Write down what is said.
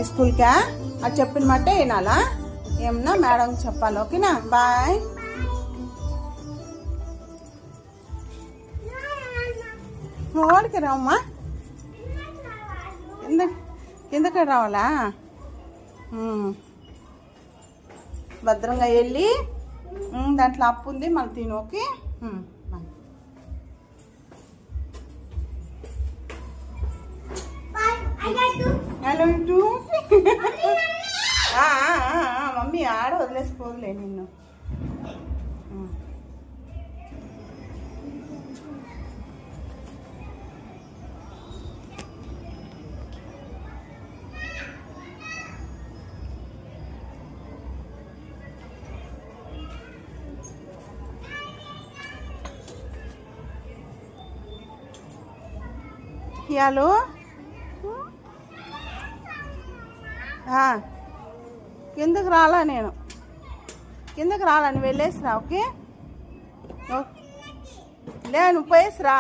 స్కూల్కా అది చెప్పిన మట్టే వినాలా ఏమన్నా మేడం చెప్పాలి ఓకేనా బాయ్ ఓడికి రామ్మా కిందకి రావాలా భద్రంగా వెళ్ళి దాంట్లో అప్పు ఉంది మళ్ళీ తిను ఓకే హలో టూ మమ్మీ ఆడ వదిలేసిపోదులే నిన్ను హలో కిందకి రాలా నేను కిందకి రాలా నువ్వు వెళ్ళేసిరా ఓకే లే నువ్వు పోయేసిరా